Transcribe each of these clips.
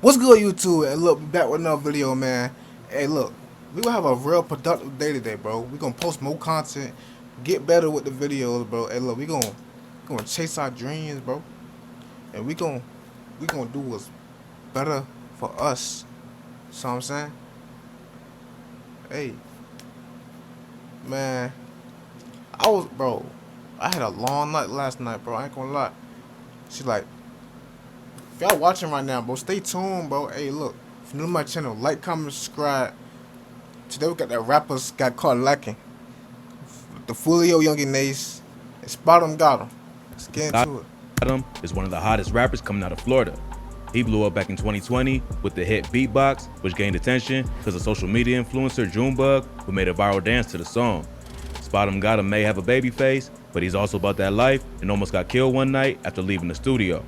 What's good, YouTube? And look, we back with another video, man. Hey, look, we gonna have a real productive day today, bro. We gonna post more content, get better with the videos, bro. Hey, look, we gonna chase our dreams, bro. And we gonna do what's better for us. See what I'm saying? Hey, man, I had a long night last night, bro. I ain't gonna lie. She like, if y'all watching right now, bro, stay tuned, bro. Hey, look, if you're new to my channel, like, comment, subscribe. Today we got that rappers got caught lacking. The Foolio, Yungeen, and Spotemgottem. Let's get into it. Spotemgottem is one of the hottest rappers coming out of Florida. He blew up back in 2020 with the hit Beatbox, which gained attention because of social media influencer Junebug, who made a viral dance to the song. Spotemgottem may have a baby face, but he's also about that life and almost got killed one night after leaving the studio.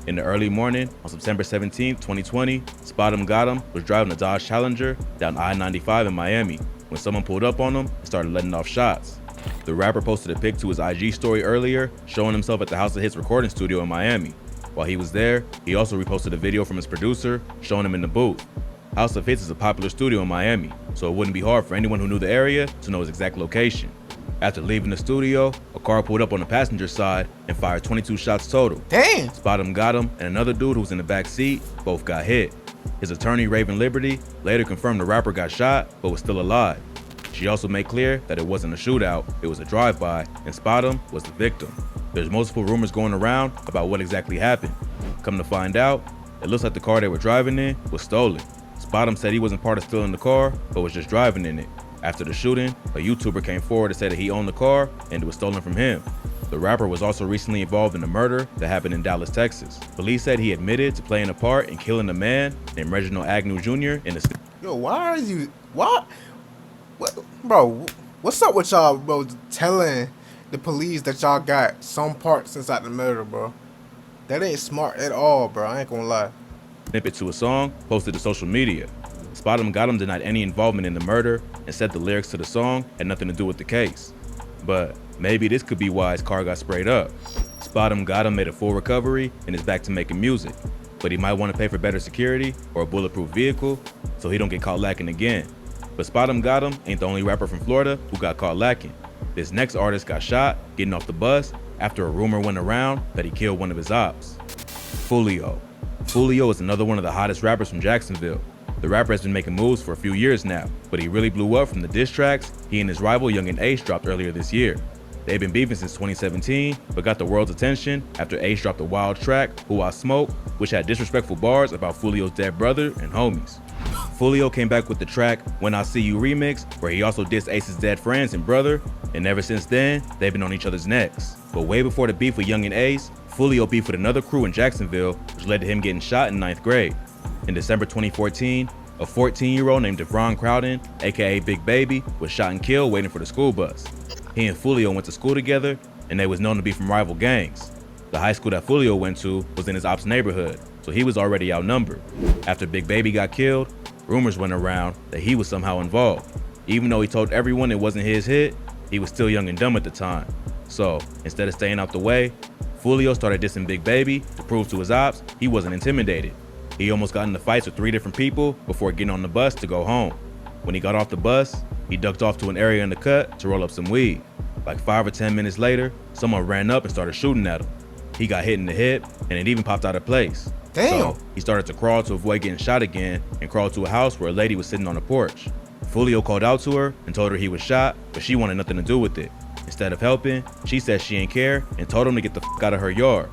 In the early morning, on September 17, 2020, Spotemgottem was driving a Dodge Challenger down I-95 in Miami when someone pulled up on him and started letting off shots. The rapper posted a pic to his IG story earlier, showing himself at the House of Hits recording studio in Miami. While he was there, he also reposted a video from his producer showing him in the booth. House of Hits is a popular studio in Miami, so it wouldn't be hard for anyone who knew the area to know his exact location. After leaving the studio, a car pulled up on the passenger side and fired 22 shots total. Damn! Spotemgottem and another dude who was in the back seat both got hit. His attorney, Raven Liberty, later confirmed the rapper got shot but was still alive. She also made clear that it wasn't a shootout, it was a drive-by, and Spotem was the victim. There's multiple rumors going around about what exactly happened. Come to find out, it looks like the car they were driving in was stolen. Spotem said he wasn't part of stealing the car, but was just driving in it. After the shooting, a YouTuber came forward to say that he owned the car and it was stolen from him. The rapper was also recently involved in a murder that happened in Dallas, Texas. Police said he admitted to playing a part in killing a man named Reginald Agnew Jr. in the Yo, why are you, what, bro, what's up with y'all, bro, telling the police that y'all got some parts inside the murder, bro? That ain't smart at all, bro. I ain't gonna lie. snippet to a song posted to social media. Spotemgottem denied any involvement in the murder and said the lyrics to the song had nothing to do with the case. But maybe this could be why his car got sprayed up. Spotemgottem made a full recovery and is back to making music, but he might want to pay for better security or a bulletproof vehicle so he don't get caught lacking again. But Spotemgottem ain't the only rapper from Florida who got caught lacking. This next artist got shot getting off the bus after a rumor went around that he killed one of his ops. Foolio. Foolio is another one of the hottest rappers from Jacksonville. The rapper has been making moves for a few years now, but he really blew up from the diss tracks he and his rival Yungeen dropped earlier this year. They've been beefing since 2017, but got the world's attention after Ace dropped a wild track, Who I Smoke, which had disrespectful bars about Foolio's dead brother and homies. Foolio came back with the track When I See You remix, where he also dissed Ace's dead friends and brother, and ever since then, they've been on each other's necks. But way before the beef with Yungeen Ace, Foolio beefed with another crew in Jacksonville, which led to him getting shot in 9th grade. In December 2014, a 14-year-old named Devron Crowden, aka Big Baby, was shot and killed waiting for the school bus. He and Foolio went to school together, and they was known to be from rival gangs. The high school that Foolio went to was in his ops neighborhood, so he was already outnumbered. After Big Baby got killed, rumors went around that he was somehow involved. Even though he told everyone it wasn't his hit, he was still young and dumb at the time. So, instead of staying out the way, Foolio started dissing Big Baby to prove to his ops he wasn't intimidated. He almost got into fights with 3 different people before getting on the bus to go home. When he got off the bus, he ducked off to an area in the cut to roll up some weed. Like 5 or 10 minutes later, someone ran up and started shooting at him. He got hit in the hip and it even popped out of place. Damn. So he started to crawl to avoid getting shot again and crawled to a house where a lady was sitting on a porch. Foolio called out to her and told her he was shot, but she wanted nothing to do with it. Instead of helping, she said she ain't care and told him to get the f out of her yard.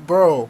Bro,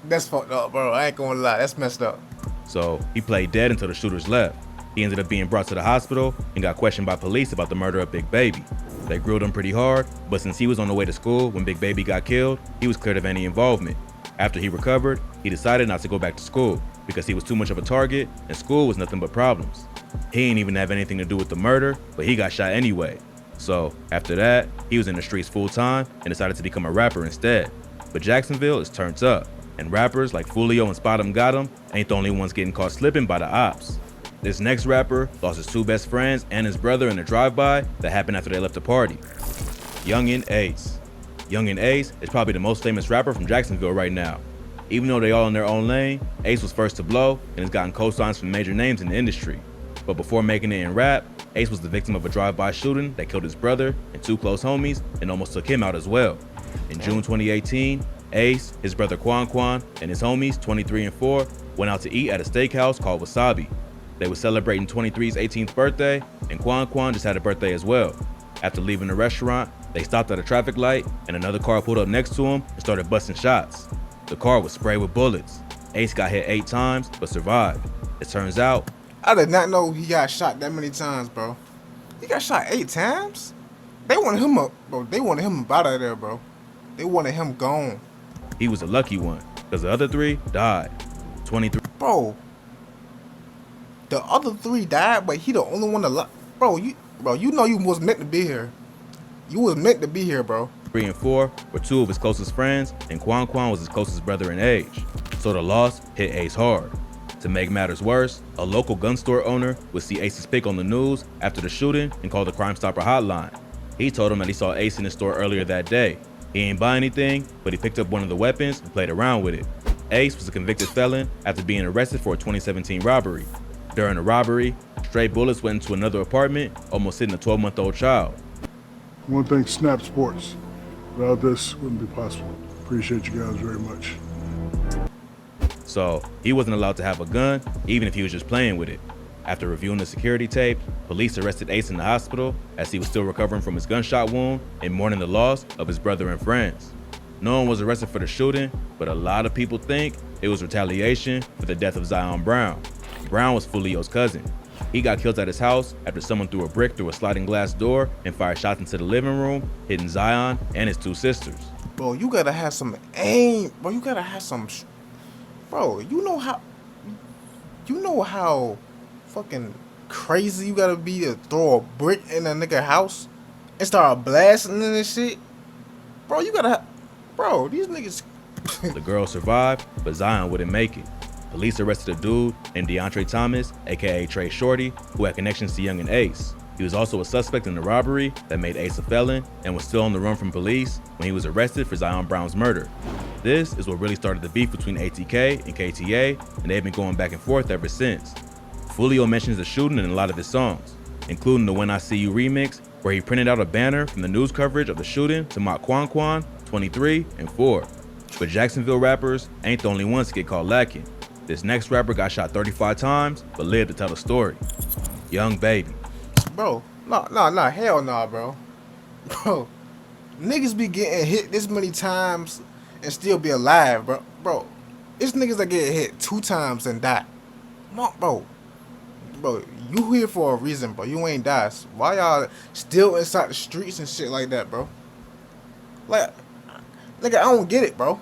that's fucked up, bro. I ain't gonna lie. That's messed up. So he played dead until the shooters left. He ended up being brought to the hospital and got questioned by police about the murder of Big Baby. They grilled him pretty hard, but since he was on the way to school when Big Baby got killed, he was cleared of any involvement. After he recovered, he decided not to go back to school because he was too much of a target and school was nothing but problems. He didn't even have anything to do with the murder, but he got shot anyway. So after that, he was in the streets full time and decided to become a rapper instead. But Jacksonville is turned up, and rappers like Foolio and Spotemgottem ain't the only ones getting caught slipping by the ops. This next rapper lost his 2 best friends and his brother in a drive-by that happened after they left a party. Yungeen. Yungeen is probably the most famous rapper from Jacksonville right now. Even though they all in their own lane, Ace was first to blow and has gotten co-signs from major names in the industry. But before making it in rap, Ace was the victim of a drive-by shooting that killed his brother and 2 close homies and almost took him out as well. In June 2018, Ace, his brother Quan, and his homies 23 and 4 went out to eat at a steakhouse called Wasabi. They were celebrating 23's 18th birthday, and Quan just had a birthday as well. After leaving the restaurant, they stopped at a traffic light and another car pulled up next to him and started busting shots. The car was sprayed with bullets. Ace got hit 8 times but survived. It turns out, I did not know he got shot that many times, bro. He got shot 8 times? They wanted him up, bro. They wanted him out of there, bro. They wanted him gone. he was a lucky one because the other 3 died. 23. Bro, the other 3 died, but he the only one alive. Bro, you know you was meant to be here. You was meant to be here, bro. 3 and 4 were 2 of his closest friends, and Quan was his closest brother in age. So the loss hit Ace hard. To make matters worse, a local gun store owner would see Ace's pic on the news after the shooting and called the Crime Stopper hotline. He told him that he saw Ace in the store earlier that day. He didn't buy anything, but he picked up one of the weapons and played around with it. Ace was a convicted felon after being arrested for a 2017 robbery. During the robbery, stray bullets went into another apartment, almost hitting a 12-month-old child. I want to thank Snap Sports. Without this, wouldn't be possible. Appreciate you guys very much. So he wasn't allowed to have a gun, even if he was just playing with it. After reviewing the security tape, police arrested Ace in the hospital as he was still recovering from his gunshot wound and mourning the loss of his brother and friends. No one was arrested for the shooting, but a lot of people think it was retaliation for the death of Zion Brown. Brown was Foolio's cousin. He got killed at his house after someone threw a brick through a sliding glass door and fired shots into the living room, hitting Zion and his 2 sisters. Bro, you gotta have some aim. Bro, you gotta have some. Bro, you know how fucking crazy you gotta be to throw a brick in a nigga house and start blasting in this shit. Bro, you gotta have. Bro, these niggas. The girl survived, but Zion wouldn't make it. Police arrested a dude named DeAndre Thomas, aka Trey Shorty, who had connections to Young and Ace. He was also a suspect in the robbery that made Ace a felon and was still on the run from police when he was arrested for Zion Brown's murder. This is what really started the beef between ATK and KTA, and they've been going back and forth ever since. Foolio mentions the shooting in a lot of his songs, including the When I See You remix, where he printed out a banner from the news coverage of the shooting to mock Quan, 23, and 4. But Jacksonville rappers ain't the only ones to get caught lacking. This next rapper got shot 35 times, but lived to tell the story. Young Baby. Bro, no, hell nah, bro. Bro, niggas be getting hit this many times and still be alive, bro. Bro, it's niggas that get hit 2 times and die. Bro, you here for a reason, bro. You ain't died. Why y'all still inside the streets and shit like that, bro? Like, nigga, I don't get it, bro.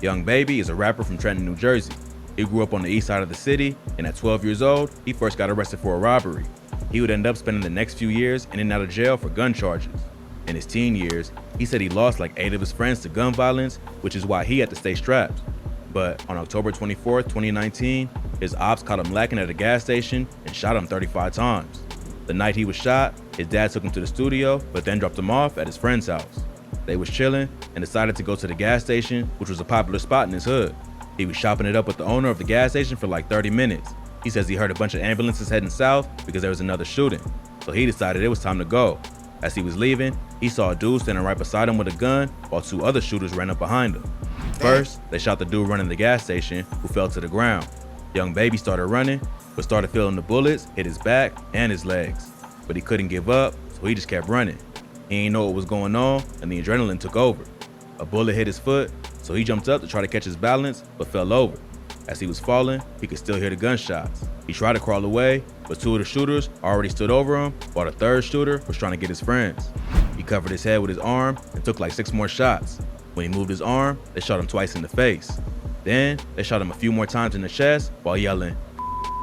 Young Baby is a rapper from Trenton, New Jersey. He grew up on the east side of the city, and at 12 years old, he first got arrested for a robbery. He would end up spending the next few years in and out of jail for gun charges. In his teen years, he said he lost like 8 of his friends to gun violence, which is why he had to stay strapped. But on October 24th, 2019, his ops caught him lacking at a gas station and shot him 35 times. The night he was shot, his dad took him to the studio, but then dropped him off at his friend's house. They was chilling and decided to go to the gas station, which was a popular spot in his hood. He was chopping it up with the owner of the gas station for like 30 minutes. He says he heard a bunch of ambulances heading south because there was another shooting. So he decided it was time to go. As he was leaving, he saw a dude standing right beside him with a gun while 2 other shooters ran up behind him. First, they shot the dude running the gas station who fell to the ground. Young Baby started running, but started feeling the bullets hit his back and his legs. But he couldn't give up, so he just kept running. He didn't know what was going on, and the adrenaline took over. A bullet hit his foot, so he jumped up to try to catch his balance, but fell over. As he was falling, he could still hear the gunshots. He tried to crawl away, but 2 of the shooters already stood over him, while the 3rd shooter was trying to get his friends. He covered his head with his arm and took like 6 more shots. When he moved his arm, they shot him twice in the face. Then, they shot him a few more times in the chest while yelling,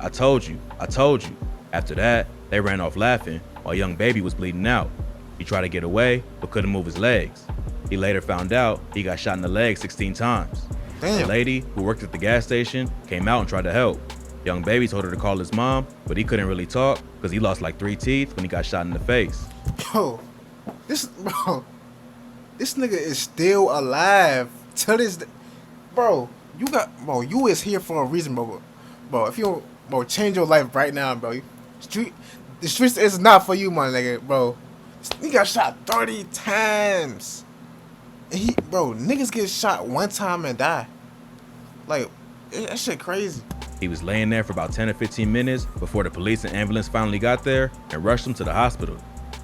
I told you, I told you. After that, they ran off laughing while Young Baby was bleeding out. He tried to get away, but couldn't move his legs. He later found out he got shot in the leg 16 times. Damn. The lady who worked at the gas station came out and tried to help. Young Baby told her to call his mom, but he couldn't really talk because he lost like 3 teeth when he got shot in the face. Yo, this nigga is still alive to this day. Bro, You got, bro. You is here for a reason, bro. Bro, if you don't, bro, change your life right now, bro. Street, the streets is not for you, my nigga, bro. He got shot 30 times. And bro, niggas get shot one time and die. Like, that shit crazy. He was laying there for about 10 or 15 minutes before the police and ambulance finally got there and rushed him to the hospital.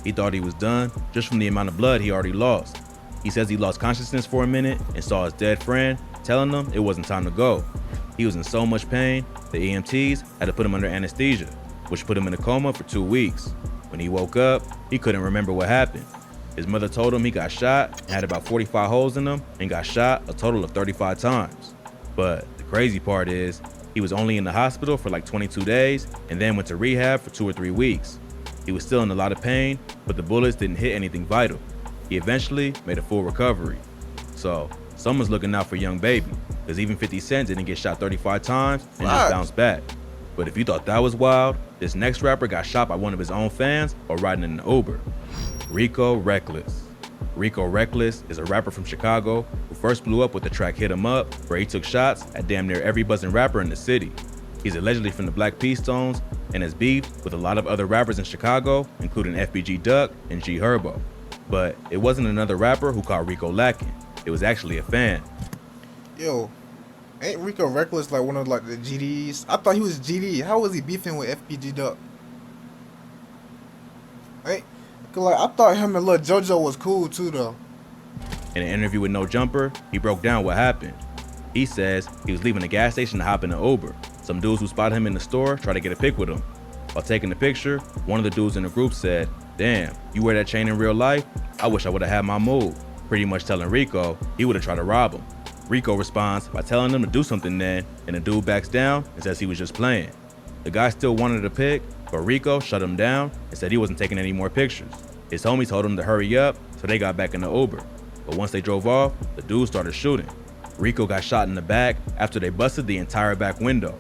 He thought he was done just from the amount of blood he already lost. He says he lost consciousness for a minute and saw his dead friend telling him it wasn't time to go. He was in so much pain, the EMTs had to put him under anesthesia, which put him in a coma for 2 weeks. When he woke up, he couldn't remember what happened. His mother told him he got shot and had about 45 holes in him and got shot a total of 35 times. But the crazy part is, he was only in the hospital for like 22 days and then went to rehab for 2 or 3 weeks. He was still in a lot of pain, but the bullets didn't hit anything vital. He eventually made a full recovery. So, someone's looking out for young baby, because even 50 Cent didn't get shot 35 times and just bounced back. But if you thought that was wild, this next rapper got shot by one of his own fans while riding in an Uber. Rico Reckless. Rico Reckless is a rapper from Chicago who first blew up with the track Hit 'Em Up, where he took shots at damn near every buzzing rapper in the city. He's allegedly from the Black P Stones and has beefed with a lot of other rappers in Chicago, including FBG Duck and G Herbo. But it wasn't another rapper who called Rico Lackin. It was actually a fan. Yo, ain't Rico Reckless like one of like the GDs? I thought he was GD. How was he beefing with FBG Duck? Ain't, cause like I thought him and Lil JoJo was cool too though. In an interview with No Jumper, he broke down what happened. He says he was leaving the gas station to hop in an Uber. Some dudes who spotted him in the store tried to get a pic with him. While taking the picture, one of the dudes in the group said, "Damn, you wear that chain in real life? I wish I would have had my move." Pretty much telling Rico he would have tried to rob him. Rico responds by telling him to do something then, and the dude backs down and says he was just playing. The guy still wanted a pic, but Rico shut him down and said he wasn't taking any more pictures. His homies told him to hurry up, so they got back in the Uber. But once they drove off, the dude started shooting. Rico got shot in the back after they busted the entire back window.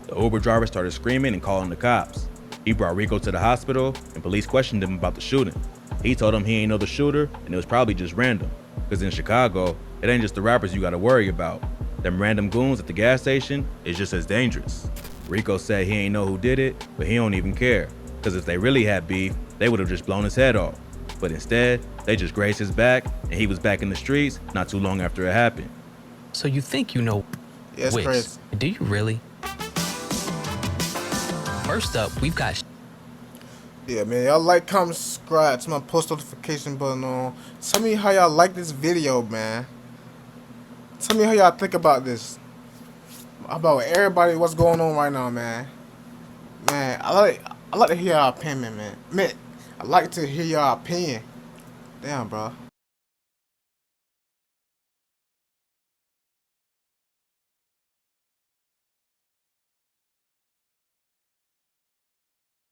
The Uber driver started screaming and calling the cops. He brought Rico to the hospital and police questioned him about the shooting. He told them he ain't know the shooter and it was probably just random. Cause in Chicago, it ain't just the rappers you gotta worry about. Them random goons at the gas station is just as dangerous. Rico said he ain't know who did it, but he don't even care. Cause if they really had beef, they would have just blown his head off. But instead, they just grazed his back and he was back in the streets not too long after it happened. So you think you know Yeah, it's Wiz. crazy. Do you really? First up, we've got Yeah, man, y'all like, comment, subscribe to my post notification button on. Tell me how y'all like this video, man. Tell me how y'all think about this. About everybody, what's going on right now, man. Man, I like to hear y'all opinion, man. I like to hear y'all opinion. Damn, bro.